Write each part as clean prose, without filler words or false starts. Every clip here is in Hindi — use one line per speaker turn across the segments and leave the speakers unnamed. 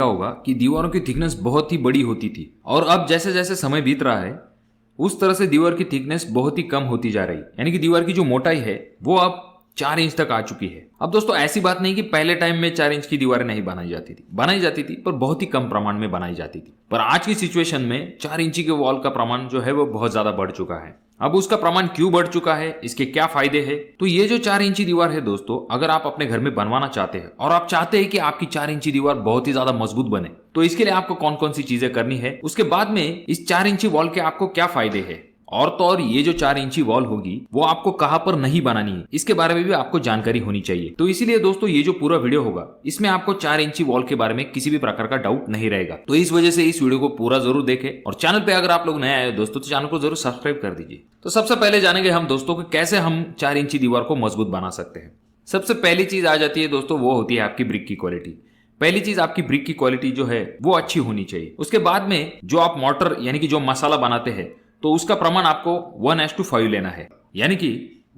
होगा कि दीवारों की थिकनेस बहुत ही बड़ी होती थी और अब जैसे जैसे समय बीत रहा है उस तरह से दीवार की थिकनेस बहुत ही कम होती जा रही, यानी कि दीवार की जो मोटाई है वो अब 4 इंच तक आ चुकी है। अब दोस्तों ऐसी बात नहीं कि पहले टाइम में 4 इंच की दीवारें नहीं बनाई जाती थी पर बहुत ही कम प्रमाण में बनाई जाती थी। पर आज की सिचुएशन में 4 इंची के वॉल का प्रमाण जो है वो बहुत ज्यादा बढ़ चुका है। अब उसका प्रमाण क्यों बढ़ चुका है, इसके क्या फायदे हैं? तो ये जो 4 इंची दीवार है दोस्तों, अगर आप अपने घर में बनवाना चाहते हैं और आप चाहते हैं कि आपकी 4 इंची दीवार बहुत ही ज्यादा मजबूत बने, तो इसके लिए आपको कौन कौन सी चीजें करनी है, उसके बाद में इस 4 इंची वॉल के आपको क्या फायदे हैं, और तो और ये जो 4 इंची वॉल होगी वो आपको कहां पर नहीं बनानी है इसके बारे में भी आपको जानकारी होनी चाहिए। तो इसीलिए दोस्तों ये जो पूरा वीडियो होगा इसमें आपको 4 इंची वॉल के बारे में किसी भी प्रकार का डाउट नहीं रहेगा। तो इस वजह से इस वीडियो को पूरा जरूर देखें और चैनल पे अगर आप लोग नए आए हो दोस्तों तो चैनल को जरूर सब्सक्राइब कर दीजिए। तो सबसे पहले जानेंगे हम दोस्तों कि कैसे हम 4 इंची दीवार को मजबूत बना सकते हैं। सबसे पहली चीज आ जाती है दोस्तों, वो होती है आपकी ब्रिक की क्वालिटी। पहली चीज आपकी ब्रिक की क्वालिटी जो है वो अच्छी होनी चाहिए। उसके बाद में जो आप मोर्टर यानी कि जो मसाला बनाते हैं तो उसका प्रमाण आपको 1:5 लेना है, यानी कि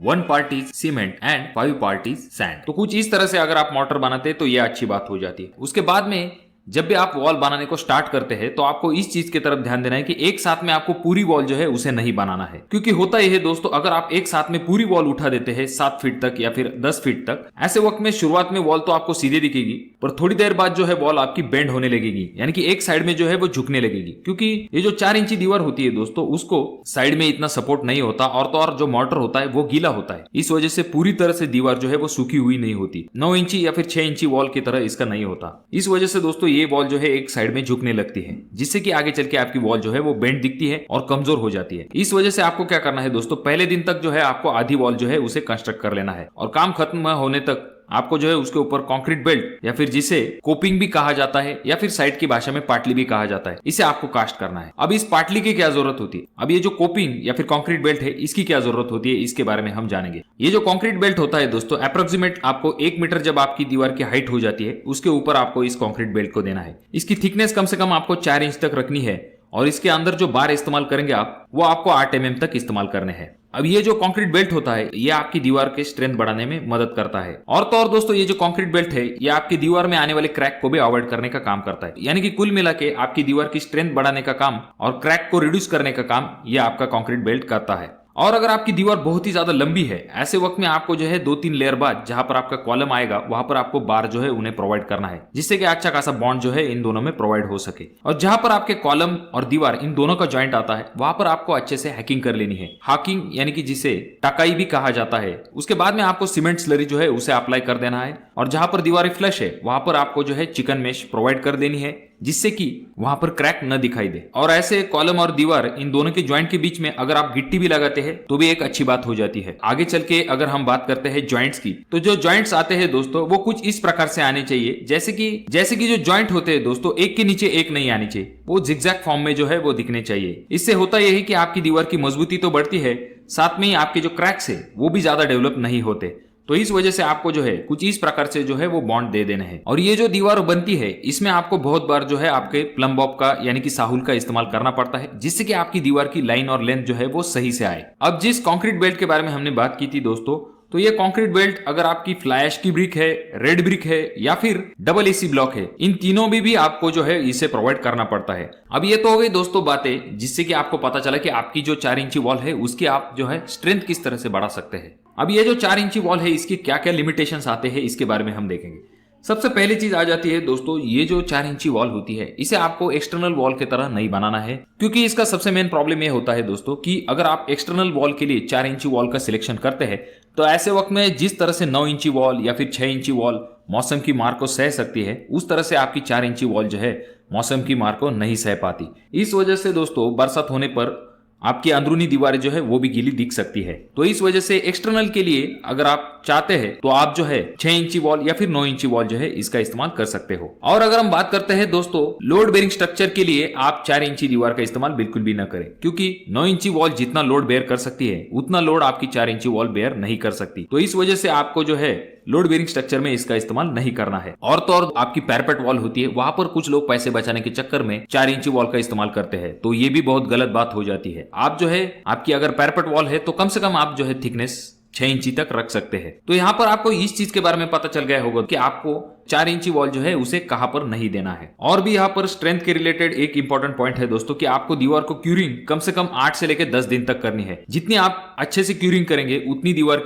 1 part is cement and 5 part is sand. तो कुछ इस तरह से अगर आप मोर्टर बनाते हैं तो ये अच्छी बात हो जाती है। उसके बाद में जब भी आप वॉल बनाने को स्टार्ट करते हैं तो आपको इस चीज की तरफ ध्यान देना है कि एक साथ में आपको पूरी वॉल जो है उसे नहीं बनाना है, क्योंकि होता यह है दोस्तों, अगर आप एक साथ में पूरी वॉल उठा देते हैं 7 फीट तक या फिर 10 फीट तक, ऐसे वक्त में शुरुआत में वॉल तो आपको सीधे दिखेगी पर थोड़ी देर बाद जो है वॉल आपकी बेंड होने लगेगी, यानी कि एक साइड में जो है वो झुकने लगेगी, क्योंकि ये जो 4 इंची दीवार होती है दोस्तों उसको साइड में इतना सपोर्ट नहीं होता, और तो और जो मोर्टर होता है वो गीला होता है। इस वजह से पूरी तरह से दीवार जो है वो सूखी हुई नहीं होती, 9 इंची या फिर 6 इंची वॉल की तरह इसका नहीं होता। इस वजह से दोस्तों ये वॉल जो है एक साइड में झुकने लगती है, जिससे कि आगे चल के आपकी वॉल जो है वो बेंड दिखती है और कमजोर हो जाती है। इस वजह से आपको क्या करना है दोस्तों, पहले दिन तक जो है आपको आधी वॉल जो है उसे कंस्ट्रक्ट कर लेना है और काम खत्म होने तक आपको जो है उसके ऊपर कंक्रीट बेल्ट या फिर जिसे कोपिंग भी कहा जाता है या फिर साइड की भाषा में पाटली भी कहा जाता है, इसे आपको कास्ट करना है। अब इस पाटली की क्या जरूरत होती है, अब ये जो कोपिंग या फिर कंक्रीट बेल्ट है इसकी क्या जरूरत होती है, इसके बारे में हम जानेंगे। ये जो कंक्रीट बेल्ट होता है दोस्तों, अप्रोक्सीमेट आपको 1 मीटर जब आपकी दीवार की हाइट हो जाती है उसके ऊपर आपको इस कंक्रीट बेल्ट को देना है। इसकी थिकनेस कम से कम आपको 4 इंच तक रखनी है और इसके अंदर जो बार इस्तेमाल करेंगे आप वो आपको 8 mm तक इस्तेमाल करने हैं। अब ये जो कंक्रीट बेल्ट होता है ये आपकी दीवार के स्ट्रेंथ बढ़ाने में मदद करता है, और तो और दोस्तों ये जो कंक्रीट बेल्ट है ये आपकी दीवार में आने वाले क्रैक को भी अवॉइड करने का काम करता है, यानी कि कुल मिला के आपकी दीवार की स्ट्रेंथ बढ़ाने का काम और क्रैक को रिड्यूस करने का काम ये आपका कंक्रीट बेल्ट करता है। और अगर आपकी दीवार बहुत ही ज्यादा लंबी है, ऐसे वक्त में आपको जो है 2-3 लेयर बाद जहां पर आपका कॉलम आएगा वहां पर आपको बार जो है उन्हें प्रोवाइड करना है, जिससे कि अच्छा खासा बॉन्ड जो है इन दोनों में प्रोवाइड हो सके। और जहां पर आपके कॉलम और दीवार इन दोनों का जॉइंट आता है वहां पर आपको अच्छे से हैकिंग कर लेनी है। हाकिंग यानी कि जिसे टकाई भी कहा जाता है। उसके बाद में आपको सीमेंट स्लरी जो है उसे अप्लाई कर देना है और जहां पर दीवारें फ्लश है वहां पर आपको जो है चिकन मेश प्रोवाइड कर देनी है, जिससे कि वहां पर क्रैक न दिखाई दे। और ऐसे कॉलम और दीवार इन दोनों के जॉइंट के बीच में अगर आप गिट्टी भी लगाते हैं तो भी एक अच्छी बात हो जाती है। आगे चल के अगर हम बात करते हैं जॉइंट्स की, तो जो जॉइंट्स आते हैं दोस्तों वो कुछ इस प्रकार से आने चाहिए, जैसे कि जो जॉइंट होते हैं दोस्तों एक के नीचे एक नहीं आनी चाहिए, वो जिगजैग फॉर्म में जो है वो दिखने चाहिए। इससे होता यही कि आपकी दीवार की मजबूती तो बढ़ती है, साथ में ही आपके जो क्रैक्स है वो भी ज्यादा डेवलप नहीं होते। तो इस वजह से आपको जो है कुछ इस प्रकार से जो है वो बॉन्ड दे देने हैं। और ये जो दीवार बनती है इसमें आपको बहुत बार जो है आपके प्लम बॉब का यानी कि साहुल का इस्तेमाल करना पड़ता है, जिससे कि आपकी दीवार की लाइन और लेंथ जो है वो सही से आए। अब जिस कंक्रीट बेल्ट के बारे में हमने बात की थी दोस्तों, तो ये कंक्रीट बेल्ट अगर आपकी फ्लाई ऐश की ब्रिक है, रेड ब्रिक है या फिर डबल एसी ब्लॉक है, इन तीनों में भी आपको जो है इसे प्रोवाइड करना पड़ता है। अब ये तो हो गई दोस्तों बातें जिससे कि आपको पता चला कि आपकी जो 4 इंची वॉल है उसकी आप जो है स्ट्रेंथ किस तरह से बढ़ा सकते हैं। अब ये जो 4 इंची वॉल है इसकी क्या क्या लिमिटेशंस आते हैं इसके बारे में हम देखेंगे। सबसे पहली चीज आ जाती है दोस्तों, ये जो 4 इंची वॉल होती है इसे आपको एक्सटर्नल वॉल की तरह नहीं बनाना है, क्योंकि इसका सबसे मेन प्रॉब्लम ये होता है दोस्तों कि अगर आप एक्सटर्नल वॉल के लिए 4 इंची वॉल का सिलेक्शन करते हैं तो ऐसे वक्त में जिस तरह से 9 इंची वॉल या फिर 6 इंची वॉल मौसम की मार को सह सकती है, उस तरह से आपकी 4 इंची वॉल जो है मौसम की मार को नहीं सह पाती। इस वजह से दोस्तों बरसात होने पर आपकी अंदरूनी दीवारें जो है वो भी गीली दिख सकती है। तो इस वजह से एक्सटर्नल के लिए अगर आप चाहते हैं तो आप जो है 6 इंची वॉल या फिर 9 इंची वॉल जो है इसका इस्तेमाल कर सकते हो। और अगर हम बात करते हैं दोस्तों लोड बेयरिंग स्ट्रक्चर के लिए, आप 4 इंची दीवार का इस्तेमाल बिल्कुल भी न करें, क्योंकि 9 इंची वॉल जितना लोड बेयर कर सकती है उतना लोड आपकी 4 इंची वॉल बेयर नहीं कर सकती। तो इस वजह से आपको जो है लोड बेयरिंग स्ट्रक्चर में इसका इस्तेमाल नहीं करना है। और तो और आपकी पैरापेट वॉल होती है, वहां पर कुछ लोग पैसे बचाने के चक्कर में 4 इंची वॉल का इस्तेमाल करते हैं, तो ये भी बहुत गलत बात हो जाती है। आप जो है आपकी अगर पैरापेट वॉल है तो कम से कम आप जो है थिकनेस 6 इंची तक रख सकते हैं। तो यहाँ पर आपको इस चीज के बारे में पता चल गया होगा कि आपको 4 इंची वॉल जो है उसे कहां पर नहीं देना है। और भी यहाँ पर स्ट्रेंथ के रिलेटेड एक इंपॉर्टेंट पॉइंट है दोस्तों कि आपको दीवार को क्यूरिंग कम से कम 8 से लेकर 10 दिन तक करनी है। जितनी आप अच्छे से क्यूरिंग करेंगे उतनी दीवार